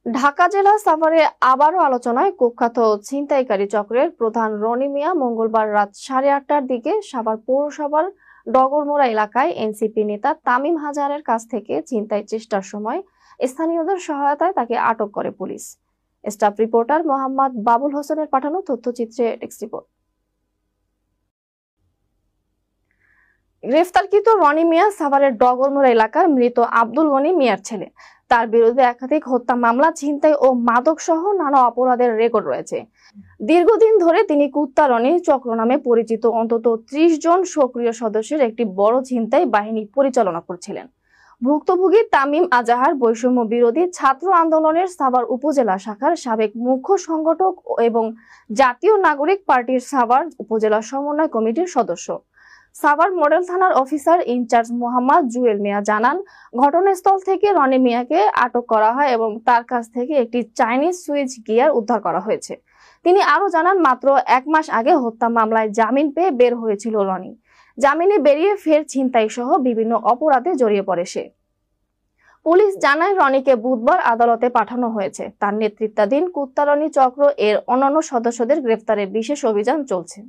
ঢাকা জেলা সাভারে আবারও আলোচনায় কুখ্যাত ছিনতাইকারী চক্রের প্রধান রনি মিয়া মঙ্গলবার রাত 8:30টার দিকে সাভার পৌরসভার ডগরমোড়া এলাকায় এনসিপি নেতা তামিম হাজারের কাছ থেকে ছিনতাই চেষ্টার সময় স্থানীয়দের সহায়তায় তাকে আটক করে police. Staff reporter Mohammad Babul হোসেনের পাঠানো তথ্যচিত্রে ডেস্ক রিপোর্ট। গ্রেফতারকৃত রনি মিয়া সাভারের ডগরমোড়া এলাকার মৃত আব্দুল গনি মিয়ার ছেলে। তার বিরুদ্ধে একাধিক হত্যা মামলা, ছিনতাই ও মাদক সহ নানা অপরাধের রেকর্ড রয়েছে। দীর্ঘদিন ধরে তিনি কুত্তারণী চক্র নামে পরিচিত অন্তত 30 জন সক্রিয় সদস্যের একটি বড় ছিনতাই বাহিনী পরিচালনা করছিলেন। ভুক্তভোগী তামিম আজাহার বৈষম্য বিরোধী ছাত্র আন্দোলনের সাভার উপজেলা শাখার সাবেক মুখ্য সংগঠক এবং জাতীয় নাগরিক পার্টির সাভার উপজেলা সমন্বয় কমিটির সদস্য। সাভার মডেল থানার অফিসার ইনচার্জ মোহাম্মদ জুয়েল মিয়া জানান, ঘটনাস্থল থেকে রনি মিয়াকে আটক করা হয় এবং তার কাছ থেকে একটি চাইনিজ সুইচ গিয়ার উদ্ধার করা হয়েছে। তিনি আরো জানান, মাত্র 1 মাস আগে হত্যা মামলায় জামিন পেয়ে বের হয়েছিল রনি। জামিনে বেরিয়ে ফের ছিনতাই সহ বিভিন্ন অপরাধে জড়িয়ে পড়ে সে। পুলিশ জানায়, রনিকে বুধবার আদালতে পাঠানো হয়েছে। তার নেতৃত্বাধীন কুত্তারণী চক্র এর অন্যান্য সদস্যদের গ্রেফতারে বিশেষ অভিযান চলছে।